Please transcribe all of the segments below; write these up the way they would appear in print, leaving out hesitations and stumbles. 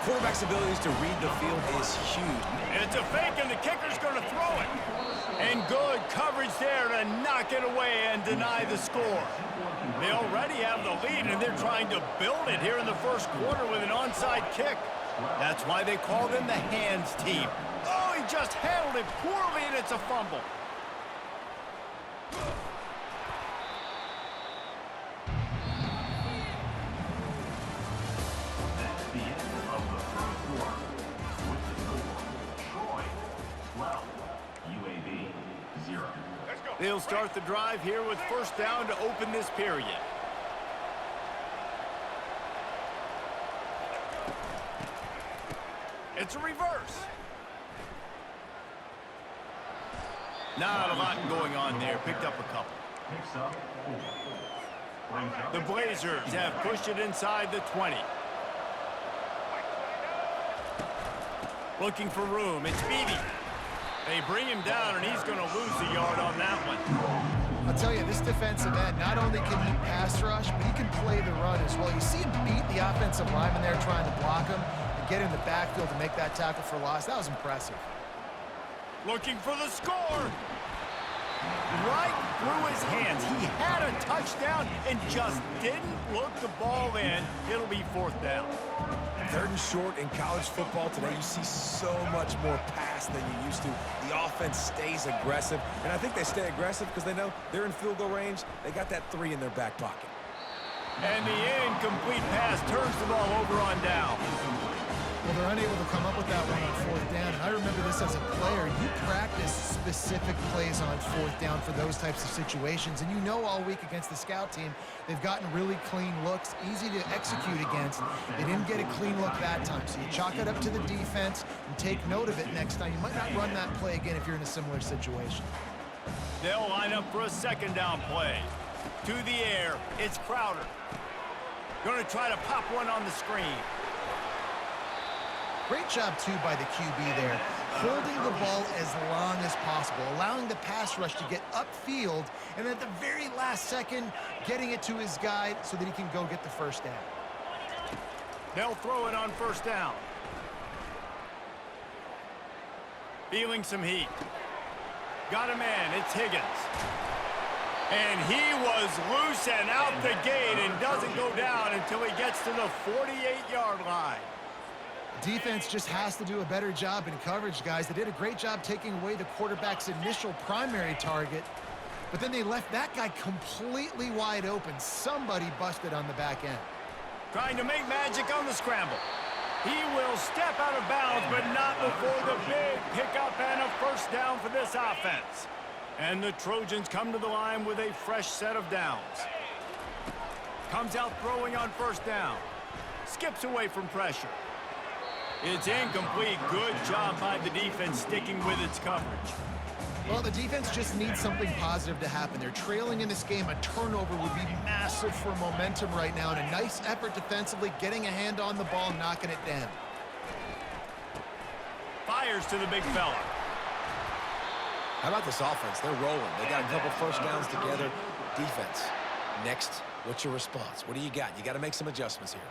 Quarterback's abilities to read the field is huge. It's a fake, and the kicker's going to throw it. And good coverage there to knock it away and deny the score. They already have the lead, and they're trying to build it here in the first quarter with an onside kick. That's why they call them the hands team. Oh, he just handled it poorly, and it's a fumble. They'll start the drive here with first down to open this period. It's a reverse. Not a lot going on there. Picked up a couple. The Blazers have pushed it inside the 20. Looking for room. It's Beatty. They bring him down, and he's going to lose a yard on that one. I'll tell you, this defensive end, not only can he pass rush, but he can play the run as well. You see him beat the offensive lineman there trying to block him and get in the backfield to make that tackle for loss. That was impressive. Looking for the score. Right through his hands. He had a touchdown and just didn't look the ball in. It'll be fourth down. 3rd and short in college football today, you see so much more pass than you used to. The offense stays aggressive, and I think they stay aggressive because they know they're in field goal range. They got that 3 in their back pocket. And the incomplete pass turns the ball over on down. Well, they're unable to come up with that one on 4th down. And I remember this as a player. You practice specific plays on 4th down for those types of situations. And you know all week against the scout team, they've gotten really clean looks, easy to execute against. They didn't get a clean look that time. So you chalk it up to the defense and take note of it next time. You might not run that play again if you're in a similar situation. They'll line up for a 2nd down play. To the air, it's Crowder. Going to try to pop one on the screen. Great job, too, by the QB there, holding the ball as long as possible, allowing the pass rush to get upfield, and at the very last second, getting it to his guy so that he can go get the first down. They'll throw it on 1st down. Feeling some heat. Got a man. It's Higgins. And he was loose and out the gate and doesn't go down until he gets to the 48-yard line. Defense just has to do a better job in coverage, guys. They did a great job taking away the quarterback's initial primary target, but then they left that guy completely wide open. Somebody busted on the back end. Trying to make magic on the scramble. He will step out of bounds, but not before the big pickup and a first down for this offense. And the Trojans come to the line with a fresh set of downs. Comes out throwing on 1st down. Skips away from pressure. It's incomplete. Good job by the defense sticking with its coverage. Well, the defense just needs something positive to happen. They're trailing in this game. A turnover would be massive for momentum right now, and a nice effort defensively, getting a hand on the ball, knocking it down. Fires to the big fella. How about this offense? They're rolling. They got a couple first downs together. Defense. Next, what's your response? What do you got? You got to make some adjustments here.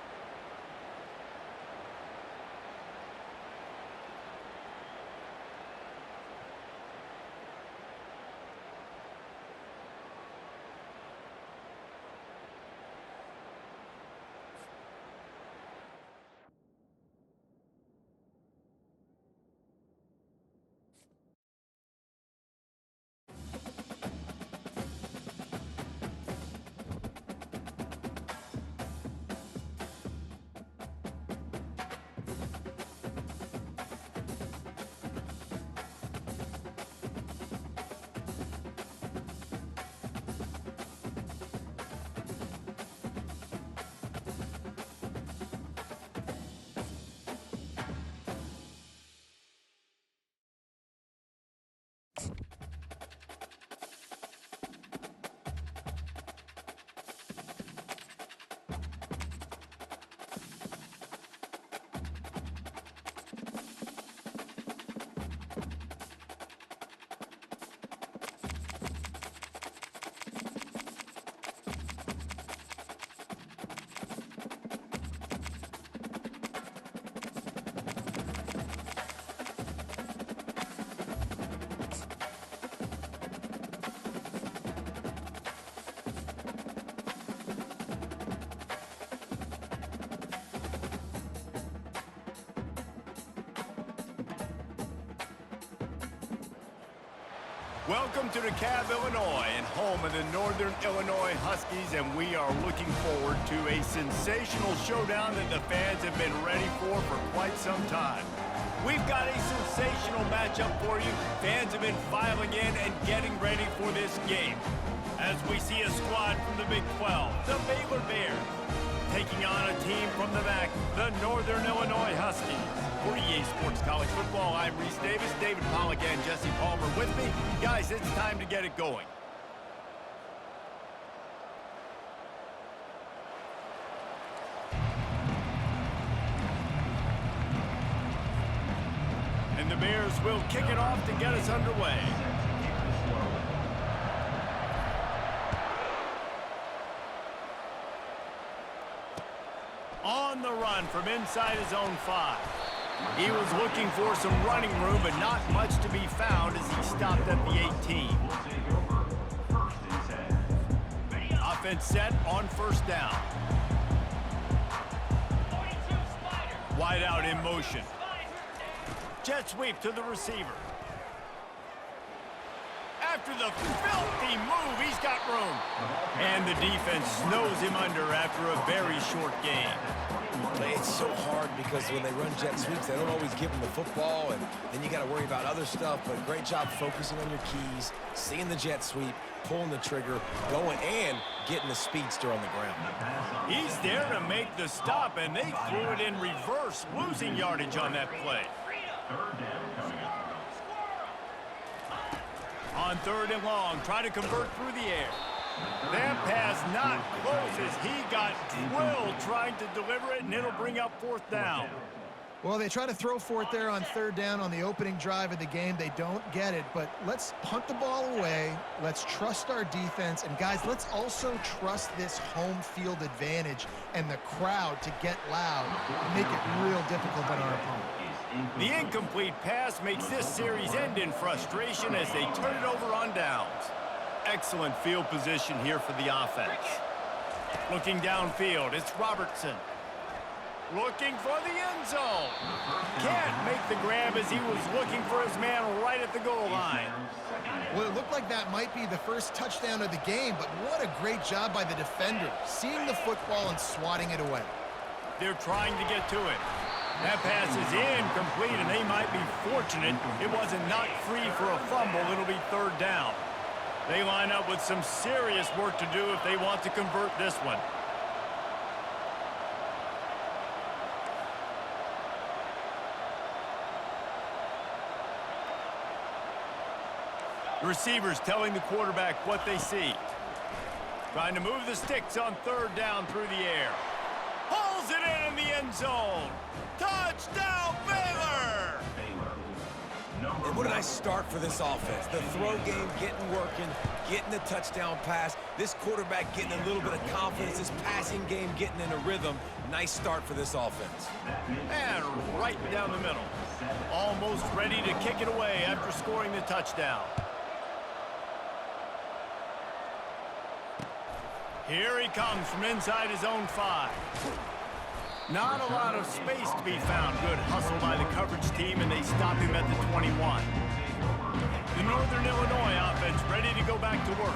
Welcome to DeKalb, Illinois, and home of the Northern Illinois Huskies, and we are looking forward to a sensational showdown that the fans have been ready for quite some time. We've got a sensational matchup for you. Fans have been filing in and getting ready for this game. As we see a squad from the Big 12, the Baylor Bears, taking on a team from the MAC, the Northern Illinois Huskies. For EA Sports College Football, I'm Reese Davis, David Pollack, and Jesse Palmer with me. Guys, it's time to get it going. And the Bears will kick it off to get us underway. On the run from inside his own 5. He was looking for some running room, but not much to be found as he stopped at the 18. Offense set on first down. Wide out in motion. Jet sweep to the receiver. After the filthy move, he's got room. And the defense snows him under after a very short game. It's so hard because when they run jet sweeps, they don't always give them the football, and then you got to worry about other stuff. But great job focusing on your keys, seeing the jet sweep, pulling the trigger, going, and getting the speedster on the ground. He's there to make the stop, and they threw it in reverse, losing yardage on that play. On third and long, trying to convert through the air. That pass not close as he got drilled trying to deliver it, and it'll bring up fourth down. Well, they try to throw for it there on third down on the opening drive of the game. They don't get it, but let's punt the ball away. Let's trust our defense. And, guys, let's also trust this home field advantage and the crowd to get loud and make it real difficult on our opponent. The incomplete pass makes this series end in frustration as they turn it over on downs. Excellent field position here for the offense. Looking downfield, it's Robertson. Looking for the end zone. Can't make the grab as he was looking for his man right at the goal line. Well, it looked like that might be the first touchdown of the game, but what a great job by the defender, seeing the football and swatting it away. They're trying to get to it. That pass is incomplete, and they might be fortunate it wasn't knocked free for a fumble. It'll be third down. They line up with some serious work to do if they want to convert this one. The receivers telling the quarterback what they see. Trying to move the sticks on third down through the air. Pulls it in the end zone. Touchdown, Baylor! And what a nice start for this offense. The throw game getting working, getting the touchdown pass. This quarterback getting a little bit of confidence. This passing game getting in a rhythm. Nice start for this offense. And right down the middle. Almost ready to kick it away after scoring the touchdown. Here he comes from inside his own 5. Not a lot of space to be found. Good hustle by the coverage team, and they stop him at the 21. The Northern Illinois offense ready to go back to work.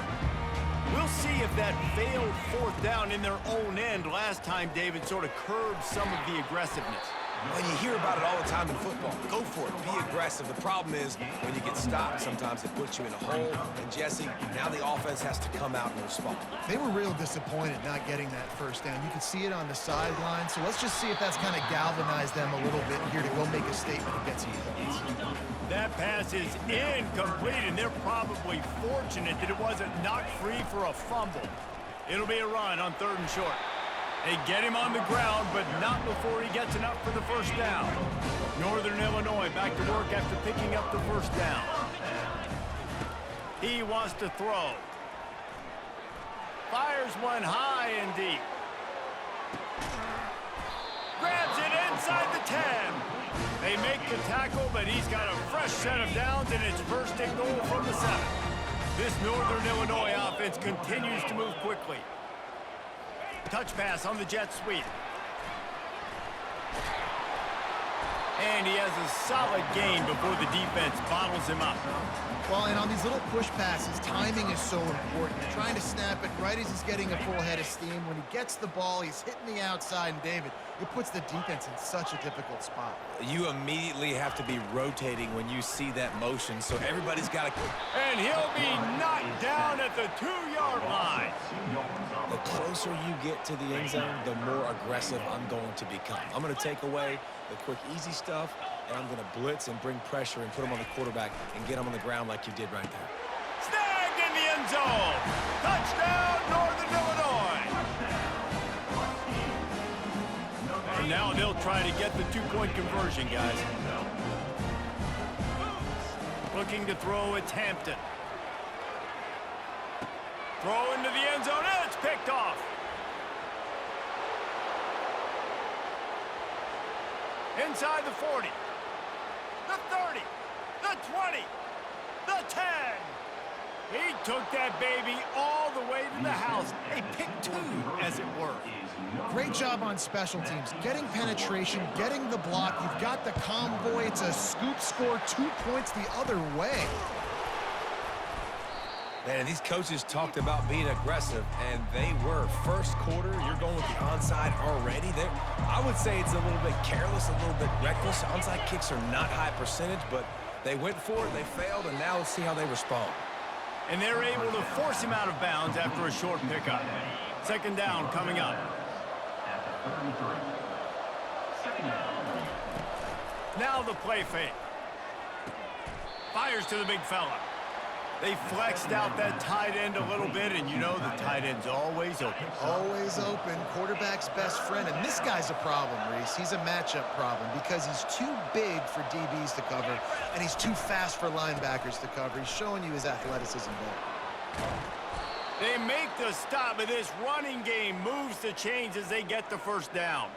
We'll see if that failed fourth down in their own end last time, David, sort of curbed some of the aggressiveness. When you hear about it all the time in football, go for it, be aggressive. The problem is when you get stopped, sometimes it puts you in a hole. And Jesse, now the offense has to come out and respond. They were real disappointed not getting that first down. You could see it on the sideline. So let's just see if that's kind of galvanized them a little bit here to go make a statement and get some points. That pass is incomplete, and they're probably fortunate that it wasn't knocked free for a fumble. It'll be a run on third and short. They get him on the ground, but not before he gets enough for the first down. Northern Illinois back to work after picking up the first down. He wants to throw. Fires one high and deep. Grabs it inside the 10. They make the tackle, but he's got a fresh set of downs, and it's first and goal from the 7. This Northern Illinois offense continues to move quickly. Touch pass on the jet sweep. And he has a solid gain before the defense bottles him up. Well, and on these little push passes, timing is so important. You're trying to snap it right as he's getting a full head of steam. When he gets the ball, he's hitting the outside, and David, it puts the defense in such a difficult spot. You immediately have to be rotating when you see that motion, so everybody's got to... And he'll be knocked down at the 2-yard line. The closer you get to the end zone, the more aggressive I'm going to become. I'm going to take away the quick, easy stuff, and I'm going to blitz and bring pressure and put him on the quarterback and get him on the ground like you did right there. Snagged in the end zone. Touchdown, Northern Illinois. And now they'll try to get the 2-point conversion, guys. Looking to throw, it's Hampton. Throw into the end zone, and it's picked off. Inside the 40, the 30, the 20, the 10. He took that baby all the way to the house. A pick 2, as it were. Great job on special teams. Getting penetration, getting the block. You've got the convoy. It's a scoop score, 2 points the other way. Man, these coaches talked about being aggressive, and they were. First quarter, you're going with the onside already. I would say it's a little bit careless, a little bit reckless. Onside kicks are not high percentage, but they went for it, they failed, and now let's see how they respond. And they're able to force him out of bounds after a short pickup. Second down coming up. Now the play fake. Fires to the big fella. They flexed out that tight end a little bit, and you know the tight end's always open. Always open, quarterback's best friend. And this guy's a problem, Reese. He's a matchup problem because he's too big for DBs to cover, and he's too fast for linebackers to cover. He's showing you his athleticism there. They make the stop, but this running game moves the chains as they get the first down.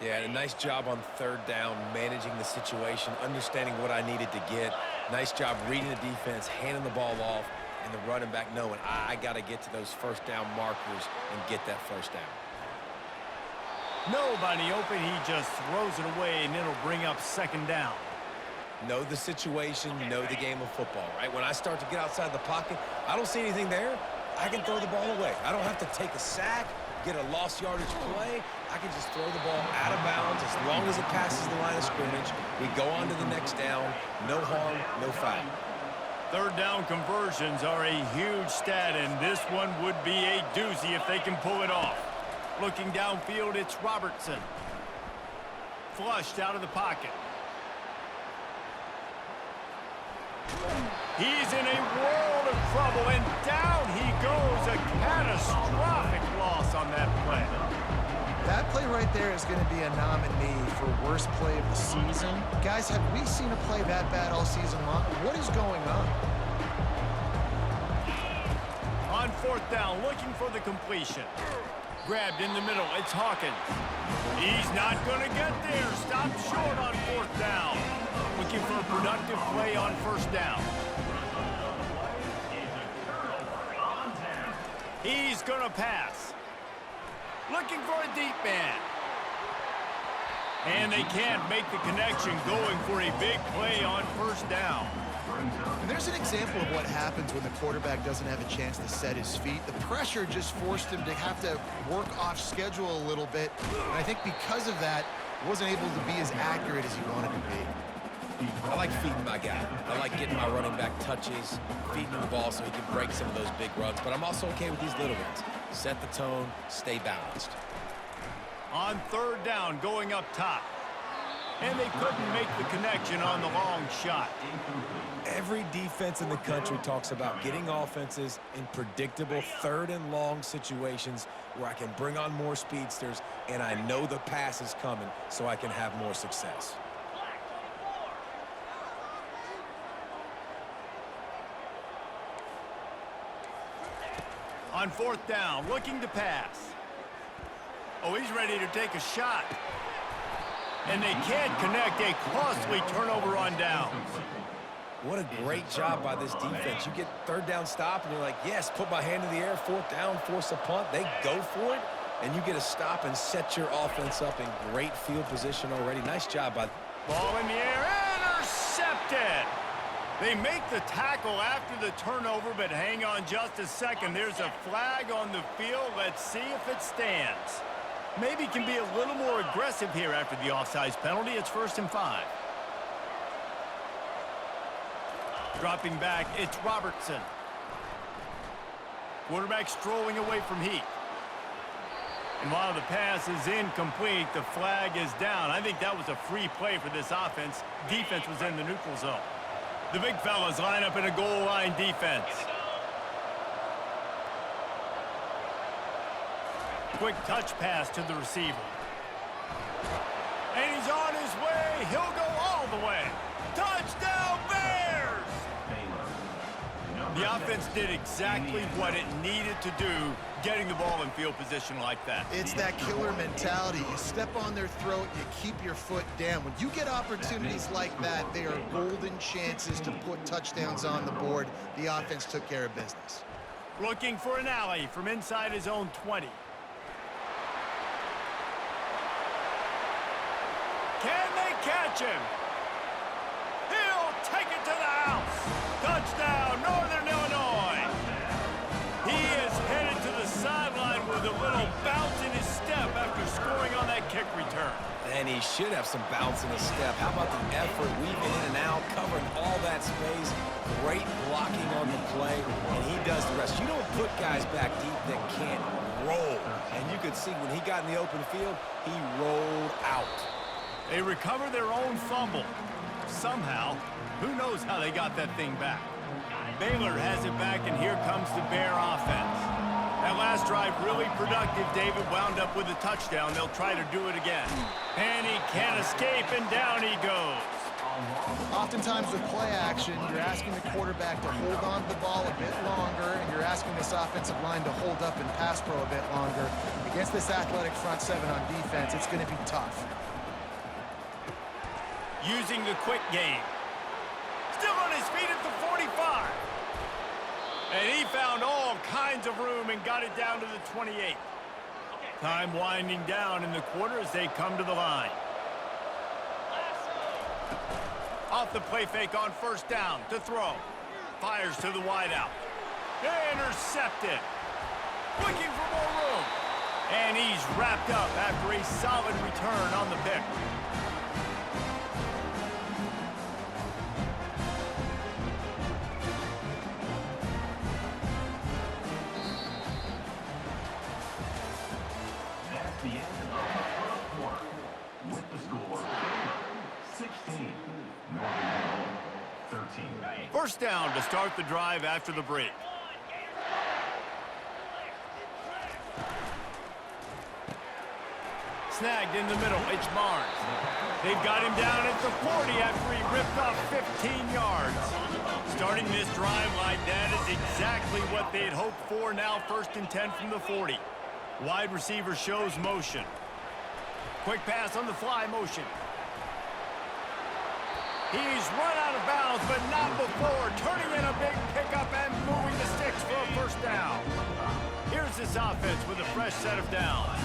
Yeah, and a nice job on third down, managing the situation, understanding what I needed to get. Nice job reading the defense, handing the ball off, and the running back knowing I got to get to those first down markers and get that first down. Nobody open, he just throws it away, and it'll bring up second down. Know the situation, know the game of football, right? When I start to get outside the pocket, I don't see anything there, I can throw the ball away. I don't have to take a sack, get a lost yardage play. I can just throw the ball out of bounds as long as it passes the line of scrimmage. We go on to the next down. No harm, no foul. Third down conversions are a huge stat, and this one would be a doozy if they can pull it off. Looking downfield, it's Robertson. Flushed out of the pocket. He's in a world of trouble, and down he goes. A catastrophic loss on that play. That play right there is going to be a nominee for worst play of the season. Guys, have we seen a play that bad all season long? What is going on? On fourth down, looking for the completion. Grabbed in the middle, it's Hawkins. He's not going to get there. Stopped short on fourth down. Looking for a productive play on first down. He's going to pass. Looking for a deep man. And they can't make the connection, going for a big play on first down. And there's an example of what happens when the quarterback doesn't have a chance to set his feet. The pressure just forced him to have to work off schedule a little bit. And I think because of that, wasn't able to be as accurate as he wanted to be. I like feeding my guy. I like getting my running back touches, feeding him the ball so he can break some of those big runs. But I'm also okay with these little ones. Set the tone, stay balanced. On third down, going up top. And they couldn't make the connection on the long shot. Every defense in the country talks about getting offenses in predictable third and long situations where I can bring on more speedsters and I know the pass is coming so I can have more success. On fourth down, looking to pass. Oh, he's ready to take a shot. And they can't connect. A costly turnover on downs. What a great job by this defense. You get third down stop, and you're like, yes, put my hand in the air, fourth down, force a punt. They go for it, and you get a stop and set your offense up in great field position already. Nice job by Ball in the air, intercepted. They make the tackle after the turnover, but hang on just a second. There's a flag on the field. Let's see if it stands. Maybe can be a little more aggressive here after the offsides penalty. It's 1st and 5. Dropping back, it's Robertson. Quarterback strolling away from Heath. And while the pass is incomplete, the flag is down. I think that was a free play for this offense. Defense was in the neutral zone. The big fellas line up in a goal line defense. Quick touch pass to the receiver. And he's on his way. He'll go all the way. Touchdown, Bears! The offense did exactly what it needed to do, getting the ball in field position like that. It's that killer mentality. You step on their throat, you keep your foot down. When you get opportunities like that, they are golden chances to put touchdowns on the board. The offense took care of business. Looking for an alley from inside his own 20. Can they catch him? He'll take it to the house. Touchdown, Northern Illinois. He is headed to the sideline with a little bounce in his step after scoring on that kick return. And he should have some bounce in his step. How about the effort, weaving in and out, covering all that space. Great blocking on the play, and he does the rest. You don't put guys back deep that can't roll. And you could see when he got in the open field, he rolled out. They recover their own fumble. Somehow, who knows how they got that thing back. Baylor has it back, and here comes the Bear offense. That last drive really productive. David wound up with a touchdown. They'll try to do it again. And he can't escape, and down he goes. Oftentimes with play action, you're asking the quarterback to hold on to the ball a bit longer, and you're asking this offensive line to hold up and pass pro a bit longer. Against this athletic front seven on defense, it's going to be tough. Using the quick game. Still on his feet at the 45. And he found all kinds of room and got it down to the 28. Time winding down in the quarter as they come to the line. Off the play fake on 1st down to throw. Fires to the wideout. Intercepted. Looking for more room. And he's wrapped up after a solid return on the pick. The end of the first quarter with the score 16, Northern Illinois 13. 1st down to start the drive after the break. Snagged in the middle, it's Barnes. They've got him down at the 40 after he ripped off 15 yards. Starting this drive like that is exactly what they'd hoped for. Now 1st and 10 from the 40. Wide receiver shows motion. Quick pass on the fly motion. He's run out of bounds, but not before. Turning in a big pickup and moving the sticks for a 1st down. Here's this offense with a fresh set of downs.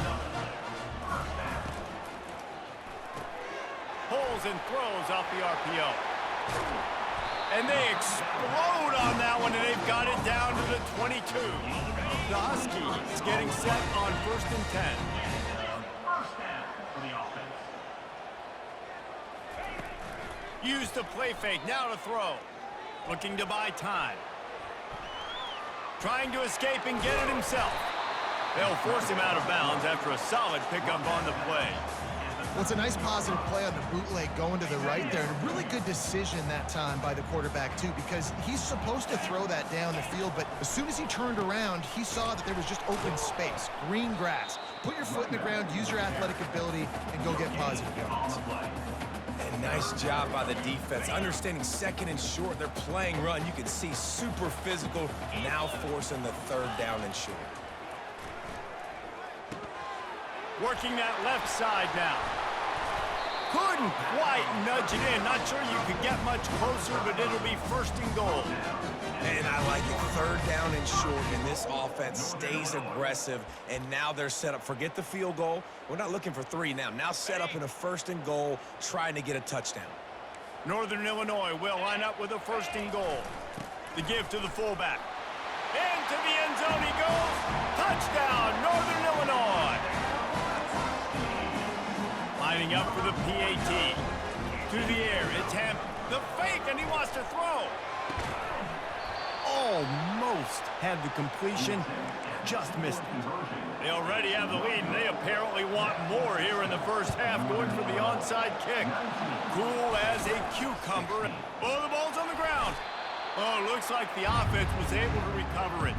Pulls and throws off the RPO. And they explode on that one, and they've got it down to the 22. The Huskies getting set on 1st and 10. First down for the offense. Use the play fake, now to throw. Looking to buy time. Trying to escape and get it himself. They'll force him out of bounds after a solid pickup on the play. Well, it's a nice positive play on the bootleg going to the right there, and a really good decision that time by the quarterback, too, because he's supposed to throw that down the field, but as soon as he turned around, he saw that there was just open space, green grass. Put your foot in the ground, use your athletic ability, and go get positive yards. And nice job by the defense. Understanding 2nd and short, they're playing run. You can see super physical, now forcing the 3rd down and short. Working that left side now. Couldn't quite nudge it in. Not sure you could get much closer, but it'll be first and goal. And I like it. Third down and short, and this offense stays aggressive, and now they're set up. Forget the field goal. We're not looking for 3 now. Now set up in a first and goal, trying to get a touchdown. Northern Illinois will line up with a first and goal. The give to the fullback. Into the end zone he goes. Touchdown, Northern Illinois. Lining up for the PAT. To the air, it's him. The fake, and he wants to throw. Almost had the completion, just missed it. They already have the lead, and they apparently want more here in the first half, going for the onside kick. Cool as a cucumber. Oh, the ball's on the ground. Oh, looks like the offense was able to recover it.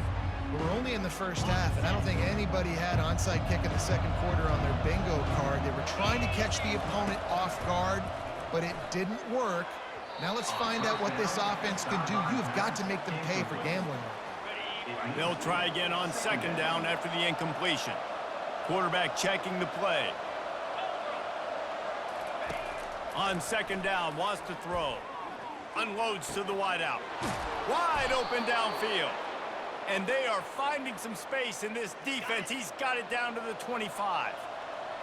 We're only in the first half, and I don't think anybody had onside kick in the second quarter on their bingo card. They were trying to catch the opponent off guard, but it didn't work. Now let's find out what this offense can do. You've got to make them pay for gambling. They'll try again on second down after the incompletion. Quarterback checking the play. On second down, wants to throw. Unloads to the wideout. Wide open downfield. And they are finding some space in this defense. He's got it down to the 25.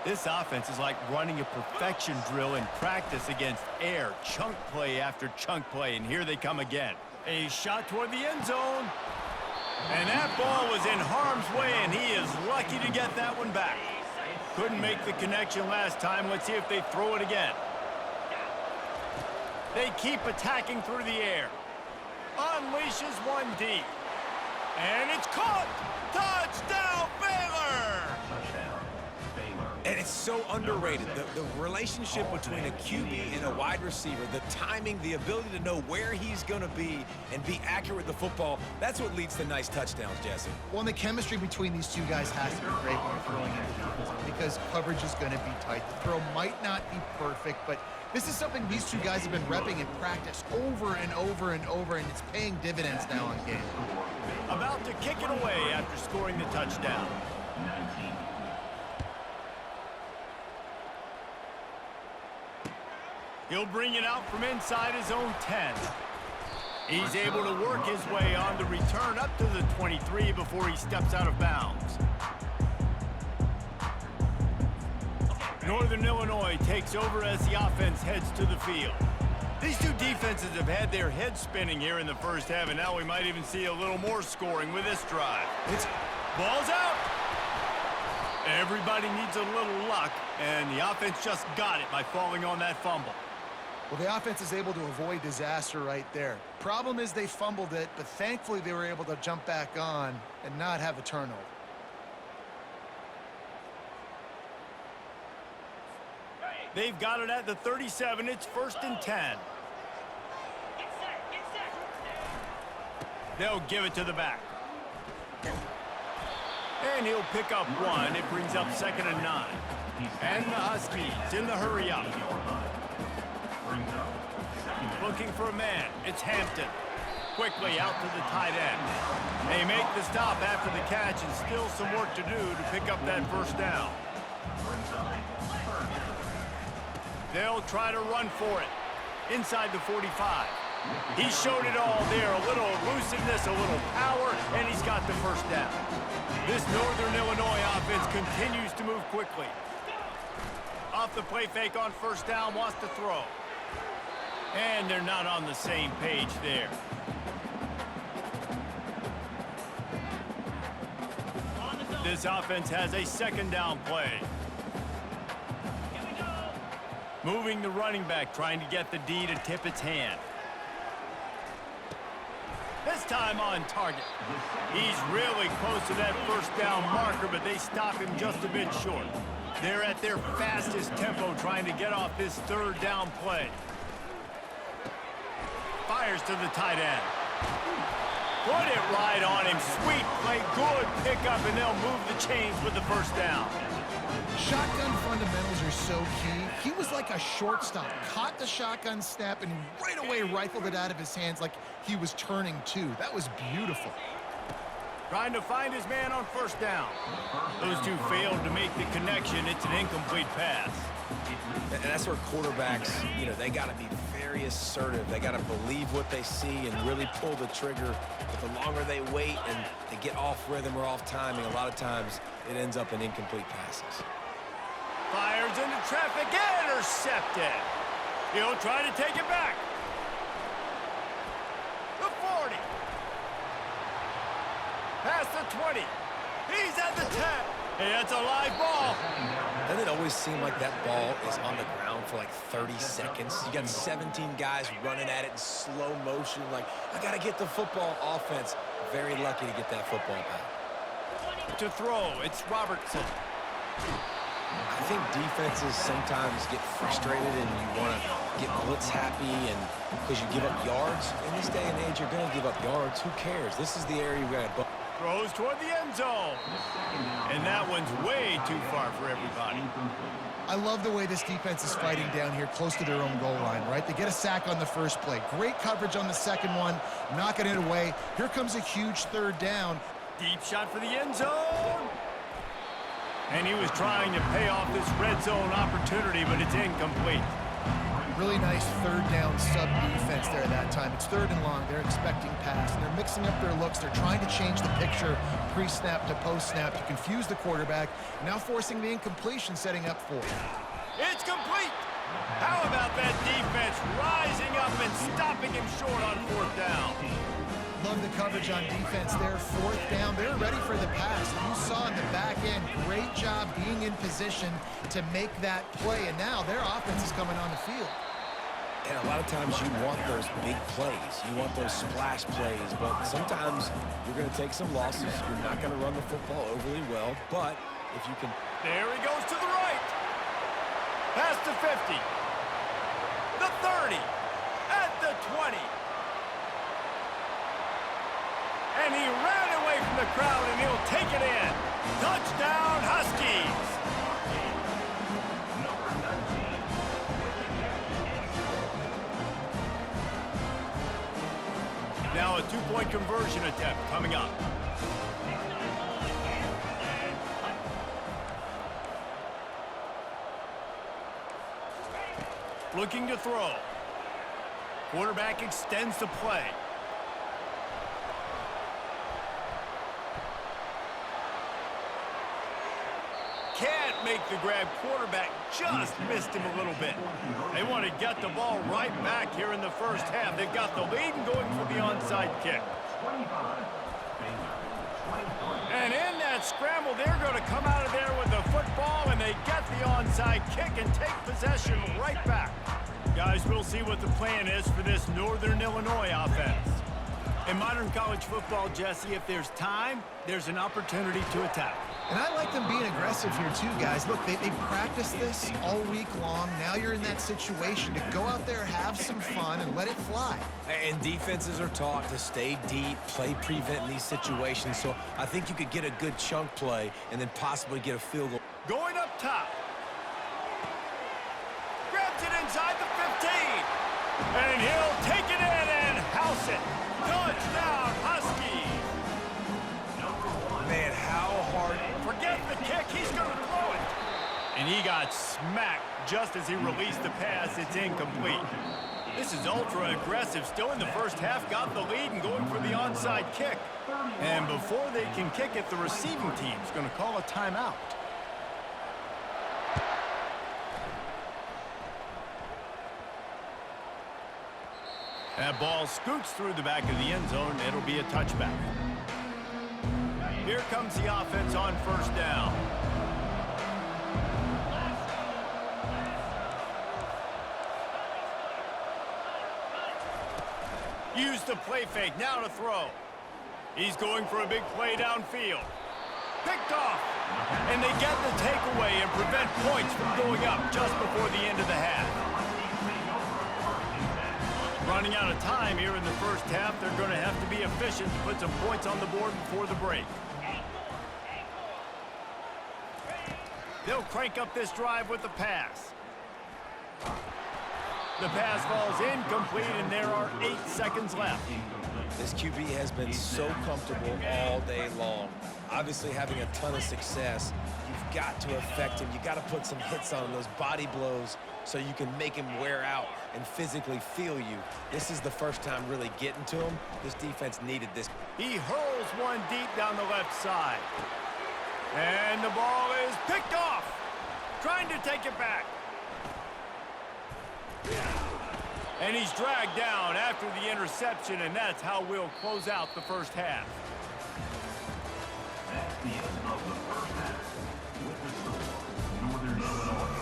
This offense is like running a perfection drill in practice against air. Chunk play after chunk play, and here they come again. A shot toward the end zone. And that ball was in harm's way, and he is lucky to get that one back. Couldn't make the connection last time. Let's see if they throw it again. They keep attacking through the air. Unleashes one deep. And it's caught! Touchdown, Baylor! And it's so underrated. The relationship between a QB and a wide receiver, the timing, the ability to know where he's going to be and be accurate with the football, that's what leads to nice touchdowns, Jesse. Well, and the chemistry between these two guys has to be great when you're throwing into the zone because coverage is going to be tight. The throw might not be perfect, but this is something these two guys have been repping in practice over and over and over, and it's paying dividends now on game. About to kick it away after scoring the touchdown. 19. He'll bring it out from inside his own 10. He's able to work his way on the return up to the 23 before he steps out of bounds. Northern Illinois takes over as the offense heads to the field. These two defenses have had their heads spinning here in the first half, and now we might even see a little more scoring with this drive. Ball's out. Everybody needs a little luck, and the offense just got it by falling on that fumble. Well, the offense is able to avoid disaster right there. Problem is they fumbled it, but thankfully they were able to jump back on and not have a turnover. They've got it at the 37. It's first and 10. They'll give it to the back. And he'll pick up one. It brings up second and 9. And the Huskies in the hurry up. Looking for a man. It's Hampton. Quickly out to the tight end. They make the stop after the catch, and still some work to do to pick up that first down. They'll try to run for it. Inside the 45. He showed it all there. A little elusiveness, a little power, and he's got the first down. This Northern Illinois offense continues to move quickly. Off the play fake on first down, wants to throw. And they're not on the same page there. This offense has a second down play. Moving the running back, trying to get the D to tip its hand. This time on target. He's really close to that first down marker, but they stop him just a bit short. They're at their fastest tempo trying to get off this third down play. Fires to the tight end. Put it right on him. Sweet play, good pickup, and they'll move the chains with the first down. Shotgun fundamentals are so key. He was like a shortstop. Caught the shotgun snap and right away rifled it out of his hands like he was turning two. That was beautiful. Trying to find his man on first down. Those two failed to make the connection. It's an incomplete pass. And that's where quarterbacks, you know, they got to be very assertive. They got to believe what they see and really pull the trigger. But the longer they wait and they get off rhythm or off timing, a lot of times it ends up in incomplete passes. Fires into traffic, intercepted. He'll try to take it back. The 40. Past the 20. He's at the 10. Hey, that's a live ball. Doesn't it always seem like that ball is on the ground for like 30 seconds? You got 17 guys running at it in slow motion. Like, I got to get the football. Offense, very lucky to get that football back. To throw, it's Robertson. I think defenses sometimes get frustrated and you want to get blitz happy and because you give up yards. In this day and age, you're going to give up yards. Who cares? This is the area you got to... Throws toward the end zone. And that one's way too far for everybody. I love the way this defense is fighting down here close to their own goal line, right? They get a sack on the first play. Great coverage on the second one, knocking it away. Here comes a huge third down. Deep shot for the end zone. And he was trying to pay off this red zone opportunity, but it's incomplete. Really nice third down sub defense there that time. It's third and long. They're expecting pass, and they're mixing up their looks. They're trying to change the picture pre-snap to post-snap to confuse the quarterback, now forcing the incompletion, setting up for it. It's complete. How about that defense rising up and stopping him short on fourth down? Love the coverage on defense there. Fourth down. They're ready for the pass. You saw in the back end, great job being in position to make that play, and now their offense is coming on the field. And a lot of times you want those big plays. You want those splash plays, but sometimes you're going to take some losses. You're not going to run the football overly well, but if you can... There he goes to the right. Past the 50. The 30. At the 20. And he ran away from the crowd, and he'll take it in. Touchdown, Huskies. Now a two-point conversion attempt coming up. Looking to throw. Quarterback extends the play. Can't make the grab. Quarterback just missed him a little bit. They want to get the ball right back here in the first half. They've got the lead and going for the onside kick. And in that scramble, they're going to come out of there with the football, and they get the onside kick and take possession right back. Guys, we'll see what the plan is for this Northern Illinois offense. In modern college football, Jesse, if there's time, there's an opportunity to attack. And I like them being aggressive here too, guys. Look, they practiced this all week long. Now you're in that situation to go out there, have some fun, and let it fly. And defenses are taught to stay deep, play prevent in these situations. So I think you could get a good chunk play and then possibly get a field goal. Going up top. Grabs it inside the 15. And he'll take it in and house it. Touchdown, Huskies. Man, how hard... Forget the kick. He's going to throw it. And he got smacked just as he released the pass. It's incomplete. This is ultra aggressive. Still in the first half, got the lead and going for the onside kick. And before they can kick it, the receiving team's going to call a timeout. That ball scoots through the back of the end zone. It'll be a touchback. Here comes the offense on first down. Use the play fake, now to throw. He's going for a big play downfield. Picked off. And they get the takeaway and prevent points from going up just before the end of the half. Running out of time here in the first half. They're going to have to be efficient to put some points on the board before the break. They'll crank up this drive with the pass. The pass falls incomplete, and there are 8 seconds left. This QB has been so comfortable all day long. Obviously, having a ton of success, you've got to affect him. You've got to put some hits on him, those body blows, so you can make him wear out and physically feel you. This is the first time really getting to him. This defense needed this. He hurls one deep down the left side. And the ball is picked off. Trying to take it back. And he's dragged down after the interception, and that's how we'll close out the first half. That's the end of the first half. With the score, Northern Illinois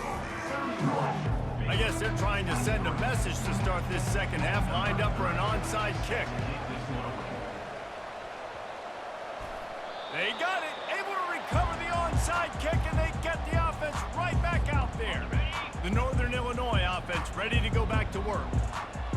31. I guess they're trying to send a message to start this second half, lined up for an onside kick. They got it, able to recover the onside kick, and they get the offense right back out there. The Northern Illinois offense ready to go back to work.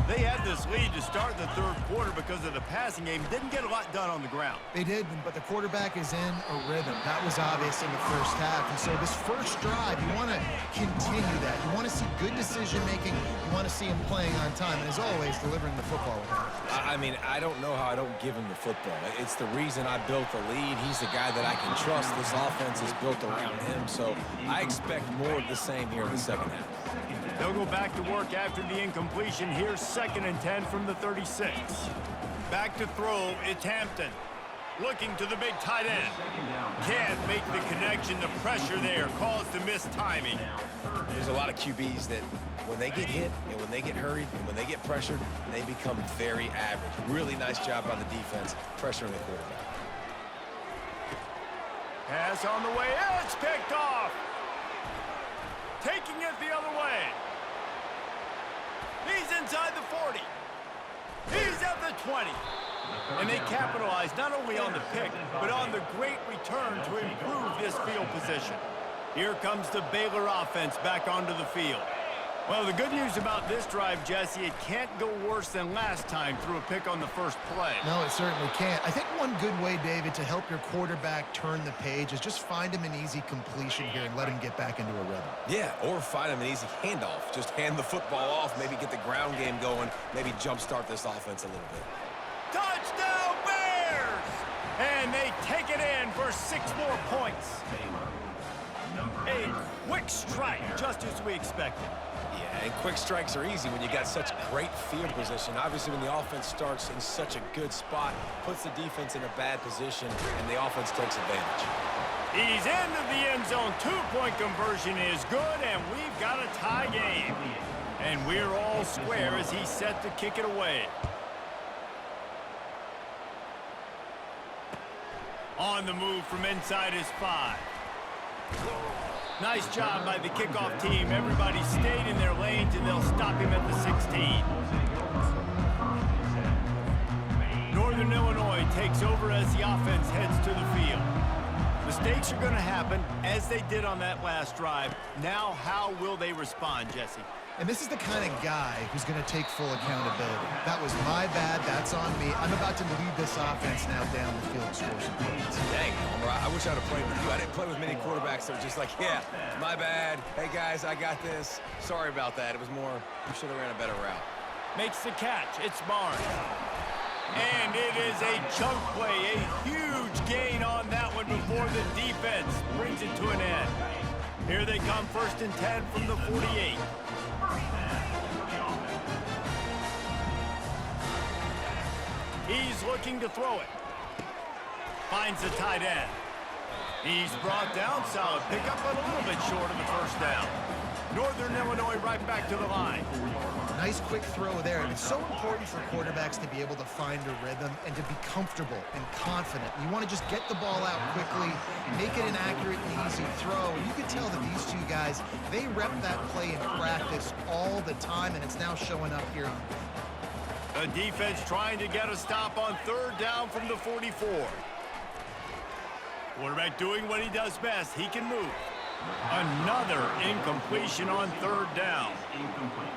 They had this lead to start the third quarter because of the passing game. Didn't get a lot done on the ground. They did, but the quarterback is in a rhythm. That was obvious in the first half. And so this first drive, you want to continue that. You want to see good decision-making. You want to see him playing on time. And as always, delivering the football. I mean, I don't know how I don't give him the football. It's the reason I built the lead. He's the guy that I can trust. This offense is built around him. So I expect more of the same here in the second half. They'll go back to work after the incompletion. Here's 2nd and 10 from the 36. Back to throw, it's Hampton. Looking to the big tight end. Can't make the connection. The pressure there caused the missed timing. There's a lot of QBs that when they get hit and when they get hurried and when they get pressured, they become very average. Really nice job by the defense pressuring the quarterback. Pass on the way. It's picked off. Taking it the other way. He's inside the 40. He's at the 20. And they capitalize not only on the pick, but on the great return to improve this field position. Here comes the Baylor offense back onto the field. Well, the good news about this drive, Jesse, it can't go worse than last time through a pick on the first play. No, it certainly can't. I think one good way, David, to help your quarterback turn the page is just find him an easy completion here and let him get back into a rhythm. Yeah, or find him an easy handoff. Just hand the football off, maybe get the ground game going, maybe jumpstart this offense a little bit. Touchdown, Bears! And they take it in for 6 more points. A quick strike, just as we expected. Yeah, and quick strikes are easy when you got such great field position. Obviously, when the offense starts in such a good spot, puts the defense in a bad position, and the offense takes advantage. He's into the end zone. 2-point conversion is good, and we've got a tie game. And we're all square as he's set to kick it away. On the move from inside his 5. Nice job by the kickoff team. Everybody stayed in their lanes, and they'll stop him at the 16. Northern Illinois takes over as the offense heads to the field. Mistakes are going to happen, as they did on that last drive. Now, how will they respond, Jesse? And this is the kind of guy who's going to take full accountability. That was my bad. That's on me. I'm about to lead this offense now down the field and score some points. Dang, Homer, I wish I'd have played with you. I didn't play with many quarterbacks that were just like, yeah, my bad. Hey, guys, I got this. Sorry about that. It was more, we should have ran a better route. Makes the catch. It's Barnes. And it is a chunk play, a huge gain on that one before the defense brings it to an end. Here they come, 1st and 10 from the 48. He's looking to throw it. Finds the tight end. He's brought down, solid pickup, but a little bit short of the first down. Northern Illinois right back to the line. Nice quick throw there. And it's so important for quarterbacks to be able to find a rhythm and to be comfortable and confident. You want to just get the ball out quickly, make it an accurate and easy throw. And you can tell that these two guys, they rep that play in practice all the time, and it's now showing up here. The defense trying to get a stop on 3rd down from the 44. Quarterback doing what he does best. He can move. Another incompletion on 3rd down.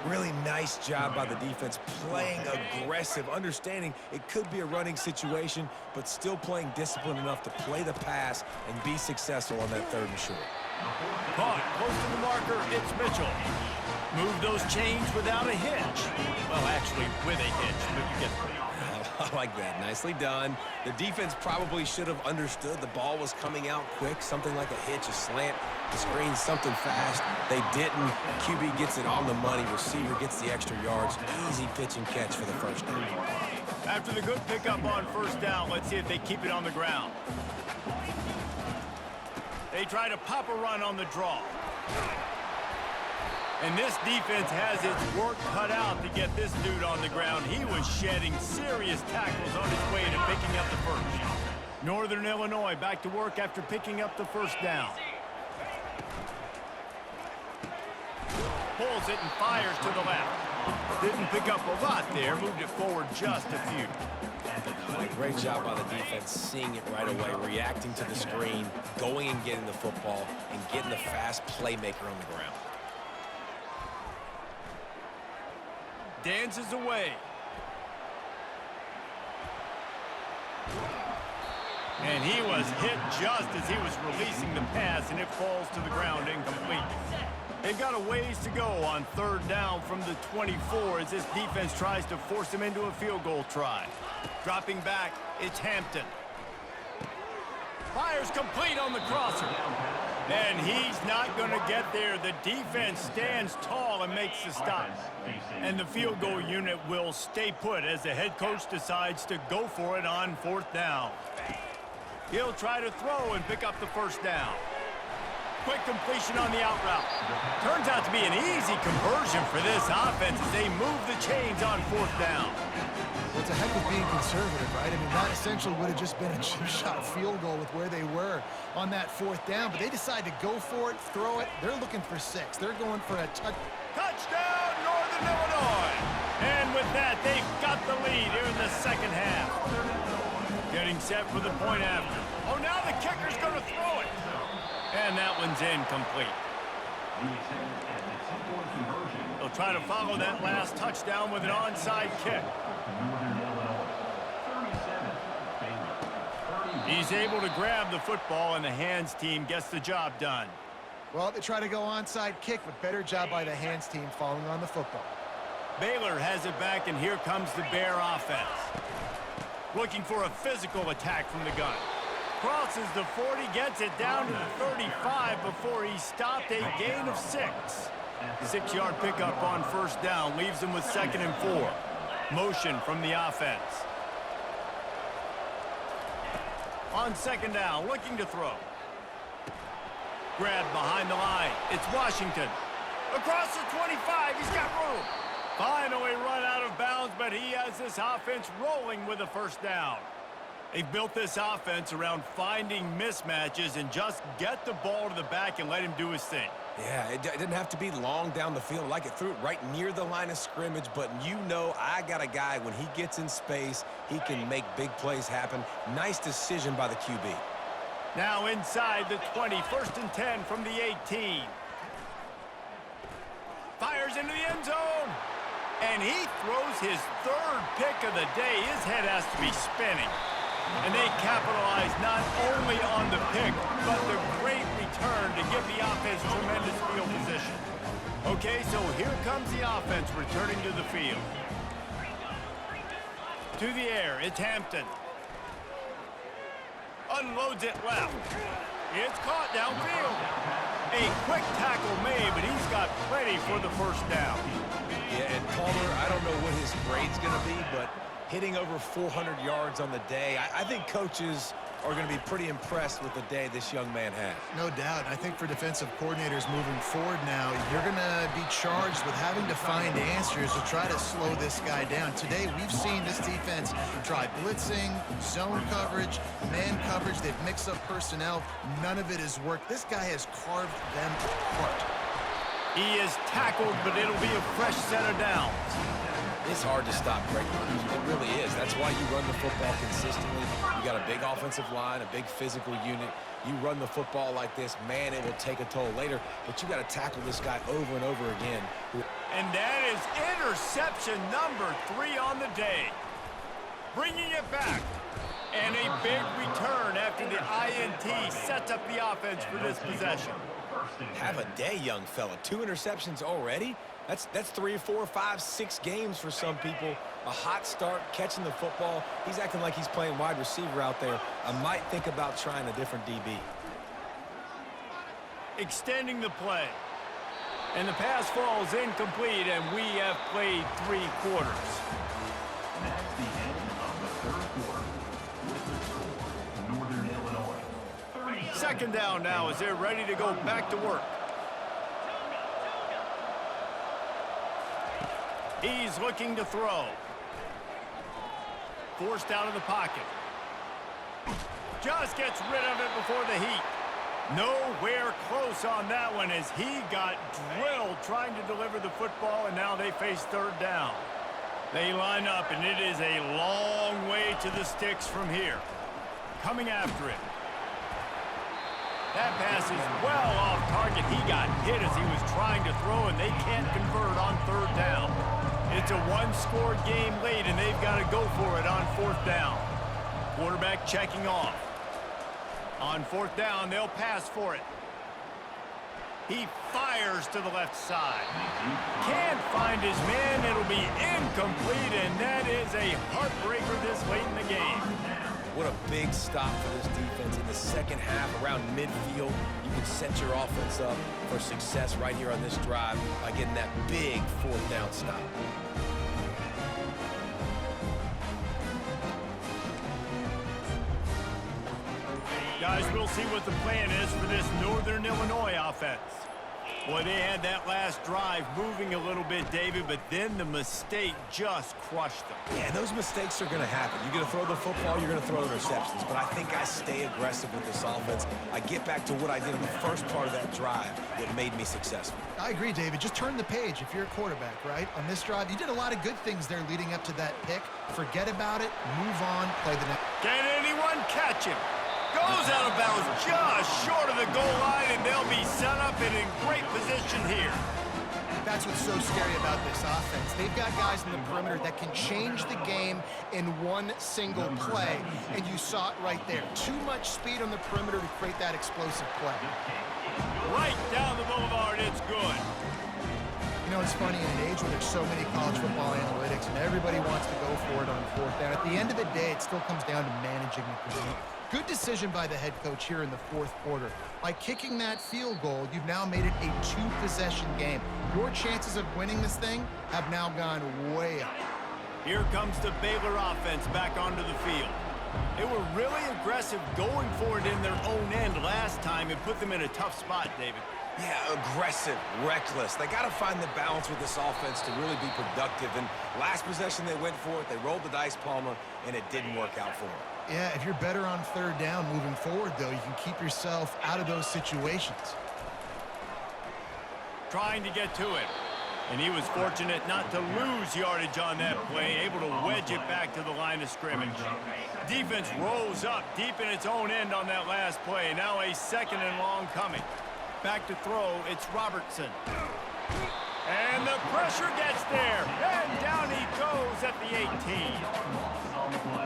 Really nice job by the defense, playing aggressive, understanding it could be a running situation, but still playing disciplined enough to play the pass and be successful on that 3rd and short. Caught close to the marker, it's Mitchell. Move those chains without a hitch. Well, actually, with a hitch, but you get the point. I like that. Nicely done. The defense probably should have understood the ball was coming out quick, something like a hitch, a slant, the screen, something fast. They didn't. QB gets it on the money. Receiver gets the extra yards. Easy pitch and catch for the first down. After the good pickup on first down, let's see if they keep it on the ground. They try to pop a run on the draw. And this defense has its work cut out to get this dude on the ground. He was shedding serious tackles on his way to picking up the first. Northern Illinois back to work after picking up the first down. Pulls it and fires to the left. Didn't pick up a lot there, moved it forward just a few. Great job by the defense, seeing it right away, reacting to the screen, going and getting the football, and getting the fast playmaker on the ground. Dances away. And he was hit just as he was releasing the pass, and it falls to the ground incomplete. They've got a ways to go on third down from the 24 as this defense tries to force him into a field goal try. Dropping back, it's Hampton. Fires complete on the crosser. And he's not going to get there. The defense stands tall and makes the stop. And the field goal unit will stay put as the head coach decides to go for it on fourth down. He'll try to throw and pick up the first down. Quick completion on the out route. Turns out to be an easy conversion for this offense as they move the chains on fourth down. Well, it's a heck of being conservative, right? I mean, that essentially would have just been a chip shot field goal with where they were on that fourth down, but they decide to go for it, throw it. They're looking for 6. They're going for a Touchdown, Northern Illinois! And with that, they've got the lead here in the second half. Getting set for the point after. Oh, now the kicker's going to throw it. And that one's incomplete. They'll try to follow that last touchdown with an onside kick. He's able to grab the football, and the hands team gets the job done. Well, they try to go onside kick, but better job by the hands team following on the football. Baylor has it back, and here comes the Bear offense. Looking for a physical attack from the gun. Crosses the 40, gets it down to the 35 before he stopped, a gain of 6. 6-yard pickup on first down leaves him with 2nd and 4. Motion from the offense. On second down, looking to throw. Grabbed behind the line. It's Washington. Across the 25, he's got room. Finally run out of bounds, but he has this offense rolling with a first down. They've built this offense around finding mismatches and just get the ball to the back and let him do his thing. Yeah, it didn't have to be long down the field. Like it threw it right near the line of scrimmage, but you know I got a guy, when he gets in space, he can make big plays happen. Nice decision by the QB. Now inside the 20, 1st and 10 from the 18. Fires into the end zone. And he throws his 3rd pick of the day. His head has to be spinning. And they capitalize not only on the pick, but the great return to give the offense tremendous field position. Okay, so here comes the offense returning to the field. To the air, it's Hampton. Unloads it left. It's caught downfield. A quick tackle made, but he's got plenty for the first down. Yeah, and Palmer, I don't know what his grade's going to be, but hitting over 400 yards on the day, I think coaches are going to be pretty impressed with the day this young man had. No doubt. I think for defensive coordinators moving forward now, you're going to be charged with having to find answers to try to slow this guy down. Today, we've seen this defense try blitzing, zone coverage, man coverage. They've mixed up personnel. None of it has worked. This guy has carved them apart. He is tackled, but it'll be a fresh set of downs. It's hard to stop Greg Burns. It really is. That's why you run the football consistently. You got a big offensive line, a big physical unit. You run the football like this, man, it will take a toll later. But you got to tackle this guy over and over again. And that is interception number 3 on the day. Bringing it back. And a big return after the INT sets up the offense for this possession. First and Have a 10. day, young fella. 2 interceptions already? That's 3, 4, 5, 6 games for some people. A hot start, catching the football. He's acting like he's playing wide receiver out there. I might think about trying a different DB. Extending the play. And the pass falls incomplete, and we have played 3 quarters. That's the end of the third quarter. With the score, Northern Illinois, 37. Second down now as they're ready to go back to work. He's looking to throw. Forced out of the pocket. Just gets rid of it before the heat. Nowhere close on that one as he got drilled trying to deliver the football, and now they face third down. They line up, and it is a long way to the sticks from here. Coming after it. That pass is well off target. He got hit as he was trying to throw, and they can't convert on third down. It's a one-score game late, and they've got to go for it on fourth down. Quarterback checking off. On fourth down, they'll pass for it. He fires to the left side. Can't find his man. It'll be incomplete, and that is a heartbreaker this late in the game. What a big stop for this defense in the second half around midfield. You can set your offense up for success right here on this drive by getting that big fourth down stop. Guys, we'll see what the plan is for this Northern Illinois offense. Boy, they had that last drive moving a little bit, David, but then the mistake just crushed them. Yeah, and those mistakes are going to happen. You're going to throw the football, you're going to throw interceptions. But I think I stay aggressive with this offense. I get back to what I did in the first part of that drive that made me successful. I agree, David. Just turn the page if you're a quarterback, right? On this drive, you did a lot of good things there leading up to that pick. Forget about it, move on, play the next. Can anyone catch him? Goes out of bounds just short of the goal line, and they'll be set up and in great position here. That's what's so scary about this offense. They've got guys in the perimeter that can change the game in one single play, and you saw it right there. Too much speed on the perimeter to create that explosive play. Right down the boulevard, it's good. You know, it's funny, in an age where there's so many college football analytics and everybody wants to go for it on fourth down, at the end of the day, it still comes down to managing the game. Good decision by the head coach here in the fourth quarter. By kicking that field goal, you've now made it a 2-possession game. Your chances of winning this thing have now gone way up. Here comes the Baylor offense back onto the field. They were really aggressive going for it in their own end last time and put them in a tough spot, David. Yeah, aggressive, reckless. They got to find the balance with this offense to really be productive. And last possession they went for it, they rolled the dice, Palmer, and it didn't work out for them. Yeah, if you're better on third down moving forward, though, you can keep yourself out of those situations. Trying to get to it. And he was fortunate not to lose yardage on that play, able to wedge it back to the line of scrimmage. Defense rose up deep in its own end on that last play. Now a second and long coming. Back to throw, it's Robertson. And the pressure gets there. And down he goes at the 18.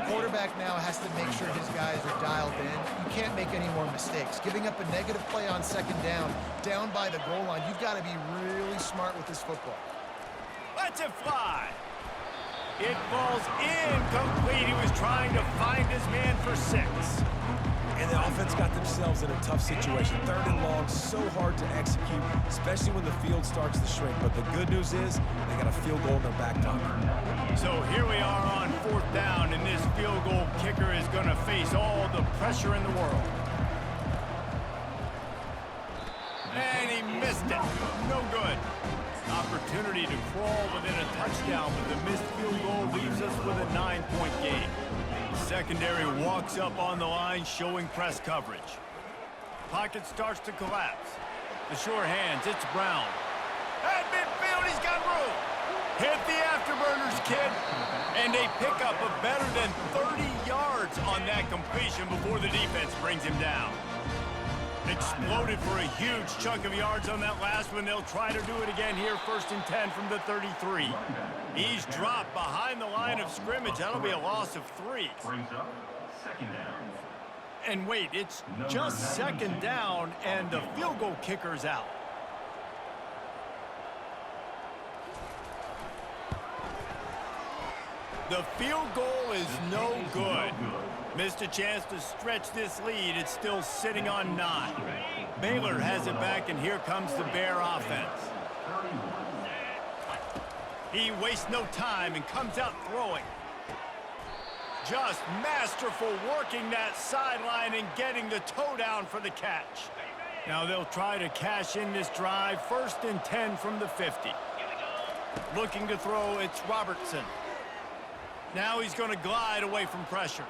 Quarterback now has to make sure his guys are dialed in. You can't make any more mistakes. Giving up a negative play on second down by the goal line, you've got to be really smart with this football. Lets it fly. It falls incomplete. He was trying to find his man for 6. And the offense got themselves in a tough situation. Third and long, so hard to execute, especially when the field starts to shrink. But the good news is they got a field goal in their back pocket. So here we are on fourth down, and this field goal kicker is going to face all the pressure in the world. And he missed it. No good. Opportunity to crawl within a touchdown, but the missed field goal leaves us with a 9-point game. Secondary walks up on the line, showing press coverage. Pocket starts to collapse. The sure hands, it's Brown. At midfield, he's got room. Hit the afterburners, kid. And a pickup of better than 30 yards on that completion before the defense brings him down. Exploded for a huge chunk of yards on that last one. They'll try to do it again here, 1st and 10 from the 33. He's dropped behind the line of scrimmage. That'll be a loss of 3. Brings up second down. And wait, it's just second down, and the field goal kicker's out. The field goal is no good. Missed a chance to stretch this lead. It's still sitting on 9. Baylor has it back, and here comes the Bear offense. He wastes no time and comes out throwing. Just masterful working that sideline and getting the toe down for the catch. Now they'll try to cash in this drive. 1st and 10 from the 50. Looking to throw, it's Robertson. Now he's going to glide away from pressure.